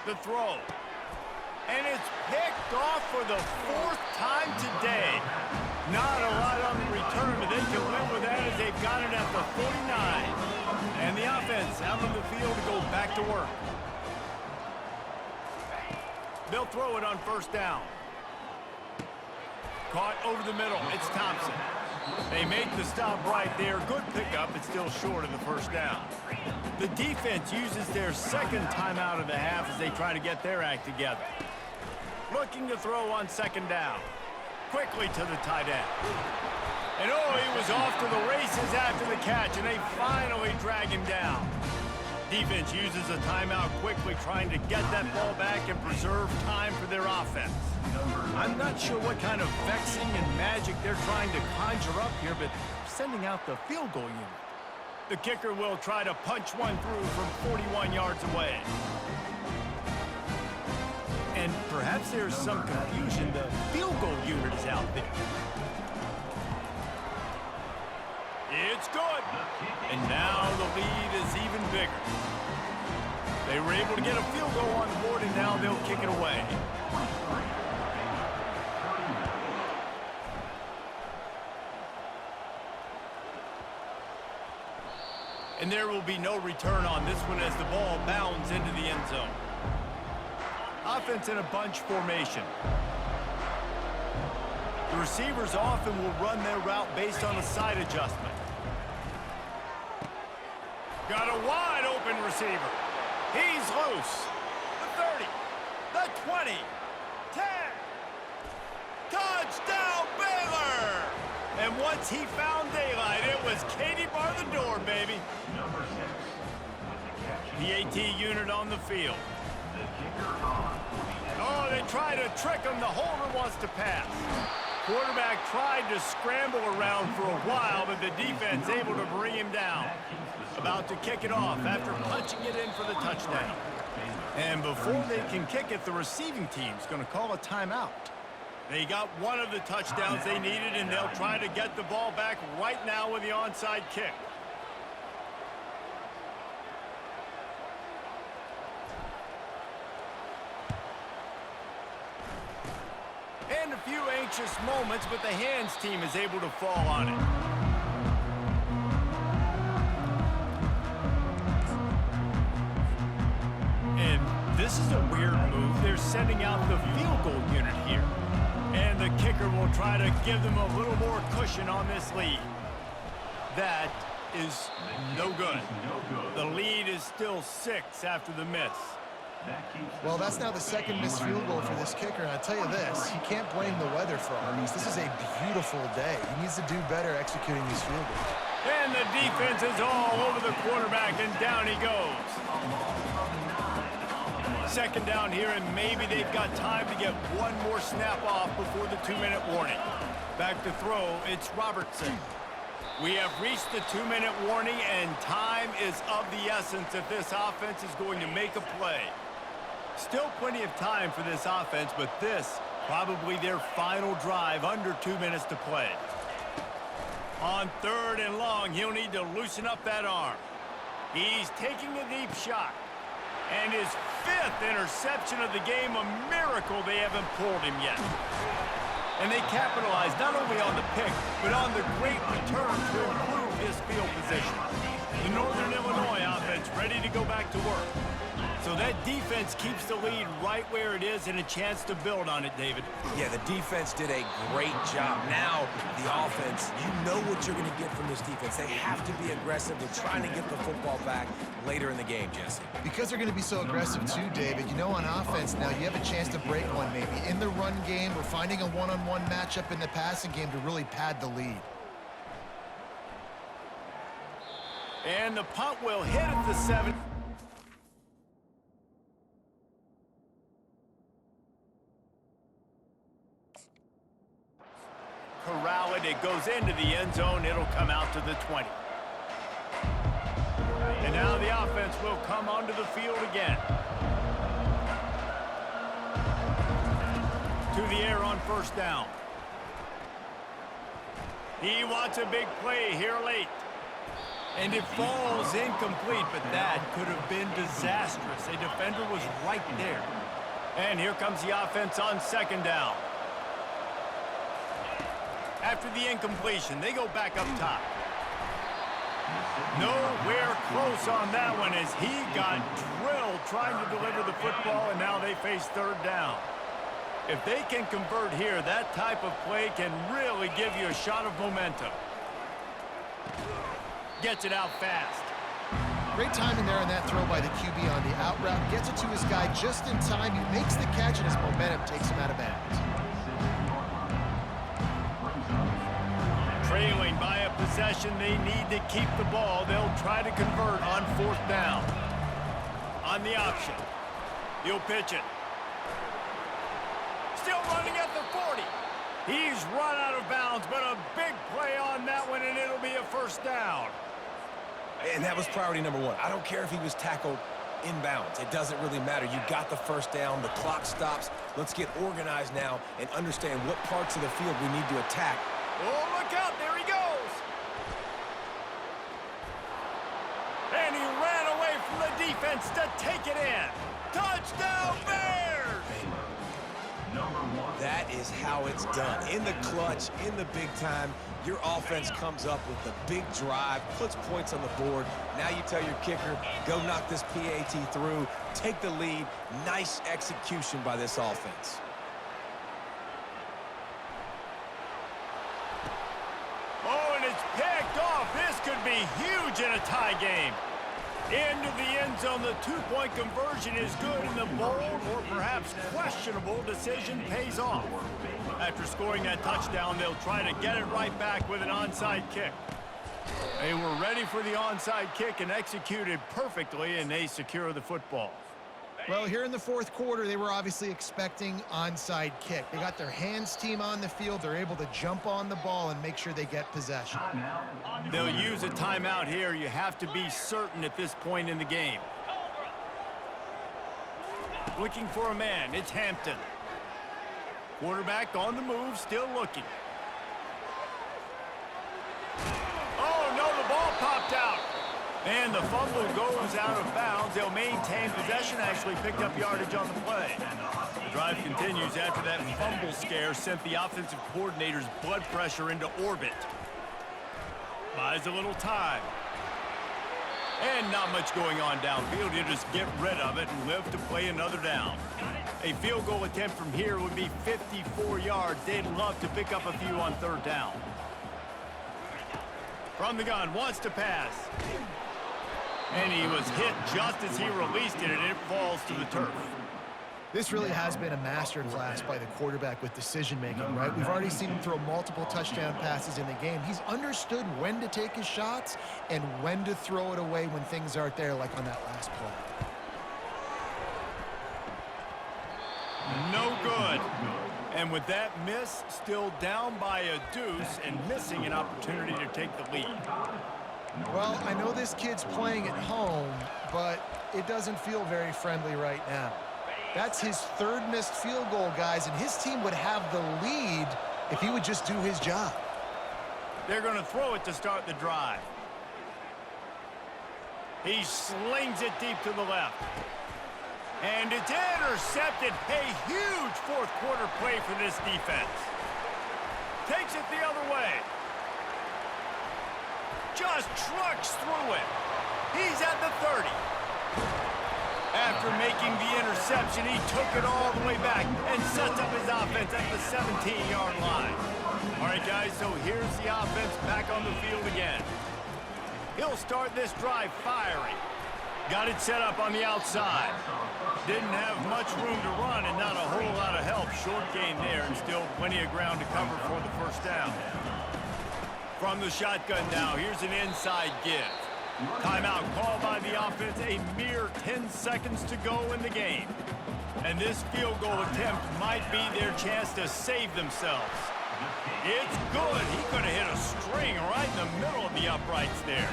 The throw. And it's picked off for the 4th time today. Not a lot on the return, but they can live with that as they've got it at the 49. And the offense out on the field to go back to work. They'll throw it on 1st down. Caught over the middle. It's Thompson. They make the stop right there. Good pickup. It's still short of the 1st down. The defense uses their 2nd timeout of the half as they try to get their act together. Looking to throw on 2nd down. Quickly to the tight end. And oh, he was off to the races after the catch, and they finally drag him down. Defense uses a timeout quickly, trying to get that ball back and preserve time for their offense. I'm not sure what kind of vexing and magic they're trying to conjure up here, but sending out the field goal unit. The kicker will try to punch one through from 41 yards away. And perhaps there's some confusion. The field goal unit is out there. It's good. And now the lead is even bigger. They were able to get a field goal on the board, and now they'll kick it away. And there will be no return on this one as the ball bounds into the end zone. Offense in a bunch formation. The receivers often will run their route based on a side adjustment. Got a wide open receiver. He's loose. The 30, the 20, 10. Touchdown, Baylor! And once he found daylight, it was Katie bar the door, baby. Number 6 with the catch. The AT unit on the field. Oh, they try to trick him. The holder wants to pass. Quarterback tried to scramble around for a while, but the defense able to bring him down. About to kick it off after punching it in for the touchdown. And before they can kick it, the receiving team's going to call a timeout. They got one of the touchdowns they needed, and they'll try to get the ball back right now with the onside kick. And a few anxious moments, but the hands team is able to fall on it. And this is a weird move. They're sending out the field goal unit here. And the kicker will try to give them a little more cushion on this lead. That is no good. The lead is still 6 after the miss. Well, that's now the 2nd missed field goal for this kicker, and I tell you this, you can't blame the weather for all these. This is a beautiful day. He needs to do better executing these field goals. And the defense is all over the quarterback, and down he goes. 2nd down here, and maybe they've got time to get one more snap off before the 2-minute warning. Back to throw, it's Robertson. We have reached the 2-minute warning, and time is of the essence if this offense is going to make a play. Still plenty of time for this offense, but this probably their final drive, under 2 minutes to play. On 3rd and long, he'll need to loosen up that arm. He's taking a deep shot. And his 5th interception of the game, a miracle they haven't pulled him yet. And they capitalize not only on the pick, but on the great return to improve his field position. The Northern Illinois offense ready to go back to work. So that defense keeps the lead right where it is and a chance to build on it, David. Yeah, the defense did a great job. Now, the offense, you know what you're going to get from this defense. They have to be aggressive. They're trying to get the football back later in the game, Jesse. Because they're going to be so aggressive too, David, you know, on offense now you have a chance to break one maybe in the run game or finding a one-on-one matchup in the passing game to really pad the lead. And the punt will hit at the 7. Corral it. It goes into the end zone. It'll come out to the 20. And now the offense will come onto the field again. To the air on first down. He wants a big play here late. And it falls incomplete, but that could have been disastrous. A defender was right there. And here comes the offense on second down. After the incompletion, they go back up top. Nowhere close on that one as he got drilled trying to deliver the football, and now they face third down. If they can convert here, that type of play can really give you a shot of momentum. Gets it out fast. Great timing there on that throw by the QB on the out route. Gets it to his guy just in time. He makes the catch, and his momentum takes him out of bounds. Trailing by a possession, they need to keep the ball. They'll try to convert on fourth down. On the option. He'll pitch it. Still running at the 40. He's run out of bounds, but a big play on that one, and it'll be a first down. And that was priority number one. I don't care if he was tackled inbounds. It doesn't really matter. You got the first down. The clock stops. Let's get organized now and understand what parts of the field we need to attack. Oh, look out. There he goes. And he ran away from the defense to take it in. Touchdown, Bears! That is how it's done. In the clutch, in the big time, your offense comes up with the big drive, puts points on the board. Now you tell your kicker, go knock this PAT through, take the lead. Nice execution by this offense. Oh, and it's picked off. This could be huge in a tie game. Into the end zone, the two-point conversion is good, and the bold or perhaps questionable decision pays off. After scoring that touchdown, they'll try to get it right back with an onside kick. They were ready for the onside kick and executed perfectly, and they secure the football. Well, here in the fourth quarter, they were obviously expecting onside kick. They got their hands team on the field. They're able to jump on the ball and make sure they get possession. They'll use a timeout here. You have to be certain at this point in the game. Looking for a man. It's Hampton. Quarterback on the move, still looking. Oh, no, the ball popped out. And the fumble goes out of bounds. They'll maintain possession, actually picked up yardage on the play. The drive continues after that fumble scare sent the offensive coordinator's blood pressure into orbit. Buys a little time. And not much going on downfield. He'll just get rid of it and live to play another down. A field goal attempt from here would be 54 yards. They'd love to pick up a few on third down. From the gun, wants to pass. And he was hit just as he released it, and it falls to the turf. This really has been a master class by the quarterback with decision-making, right? We've already seen him throw multiple touchdown passes in the game. He's understood when to take his shots and when to throw it away when things aren't there, like on that last play. No good. And with that miss, still down by a deuce and missing an opportunity to take the lead. Well, I know this kid's playing at home, but it doesn't feel very friendly right now. That's his third missed field goal, guys, and his team would have the lead if he would just do his job. They're going to throw it to start the drive. He slings it deep to the left. And it's intercepted. A huge fourth quarter play for this defense. Takes it the other way. Just trucks through it. He's at the 30. After making the interception, he took it all the way back and sets up his offense at the 17-yard line. All right, guys, so here's the offense back on the field again. He'll start this drive firing. Got it set up on the outside. Didn't have much room to run and not a whole lot of help. Short gain there and still plenty of ground to cover for the first down. From the shotgun now, here's an inside give. Timeout called by the offense, a mere 10 seconds to go in the game. And this field goal attempt might be their chance to save themselves. It's good. He could have hit a string right in the middle of the uprights there.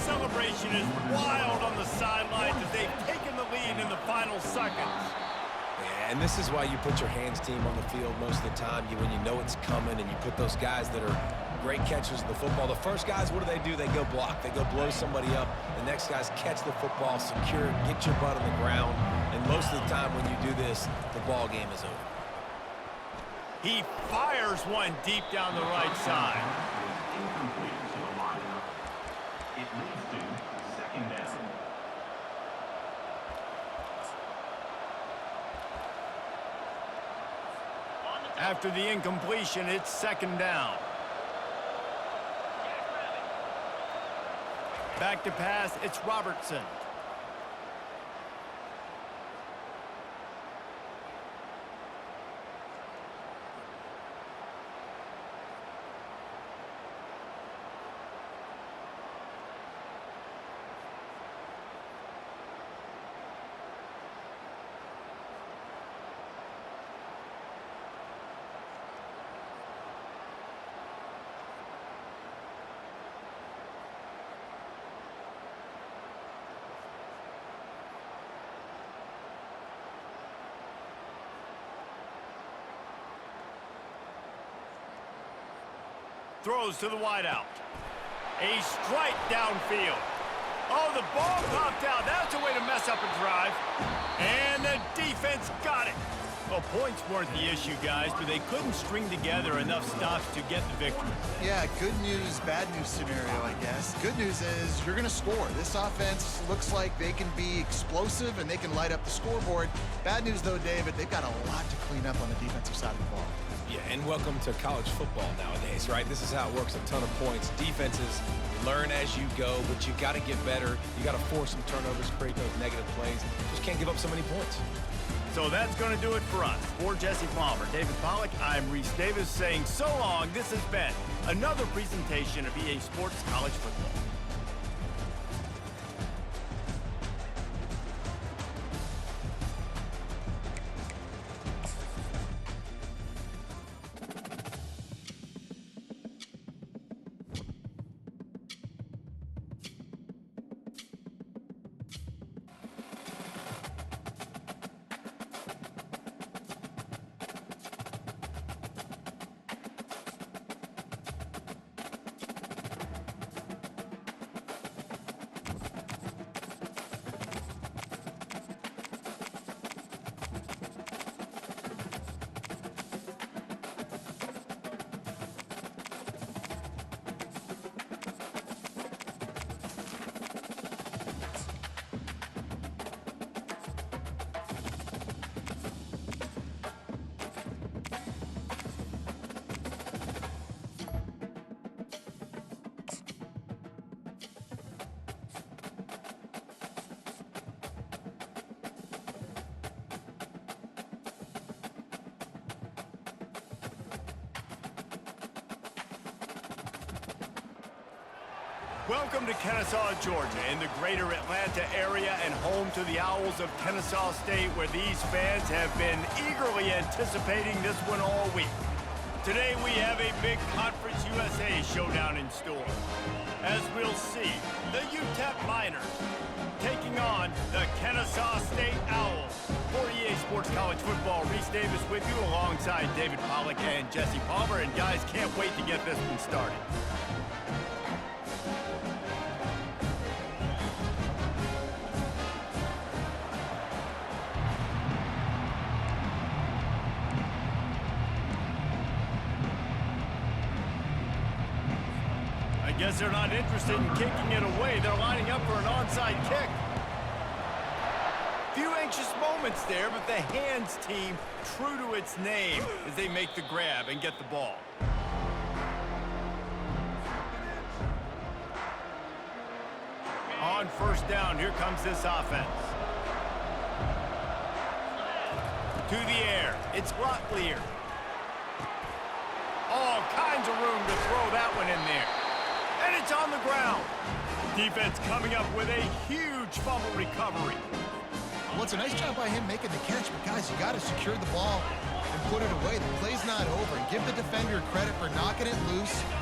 Celebration is wild on the sidelines as they've taken the lead in the final seconds. Yeah, and this is why you put your hands team on the field most of the time. When you know it's coming and you put those guys that are great catchers of the football. The first guys, what do? They go block. They go blow somebody up. The next guys catch the football, secure it, get your butt on the ground. And most of the time when you do this, the ball game is over. He fires one deep down the right side. Incomplete to the line. It leads to second down. After the incompletion, it's second down. Back to pass, it's Robertson. Throws to the wideout. A strike downfield. Oh, the ball popped out. That's a way to mess up a drive. And the defense got it. Well, points weren't the issue, guys, but they couldn't string together enough stops to get the victory. Yeah, good news, bad news scenario, I guess. Good news is you're going to score. This offense looks like they can be explosive and they can light up the scoreboard. Bad news, though, David, they've got a lot to clean up on the defensive side of the ball. Yeah, and welcome to college football nowadays, right? This is how it works, a ton of points. Defenses learn as you go, but you got to get better. You got to force some turnovers, create those negative plays. Just can't give up so many points. So that's going to do it for us. For Jesse Palmer, David Pollack, I'm Reese Davis saying so long. This has been another presentation of EA Sports College Football. Welcome to Kennesaw, Georgia, in the greater Atlanta area and home to the Owls of Kennesaw State, where these fans have been eagerly anticipating this one all week. Today we have a big Conference USA showdown in store. As we'll see, the UTEP Miners taking on the Kennesaw State Owls. For EA Sports College Football, Reese Davis with you alongside David Pollack and Jesse Palmer. And guys, can't wait to get this one started. I guess they're not interested in kicking it away. They're lining up for an onside kick. few anxious moments there, but the hands team true to its name as they make the grab and get the ball. On first down, here comes this offense. To the air, it's Locklear. All kinds of room to throw that one in there. And it's on the ground. Defense coming up with a huge fumble recovery. Well, it's a nice job by him making the catch, but guys, you got to secure the ball and put it away. The play's not over. And give the defender credit for knocking it loose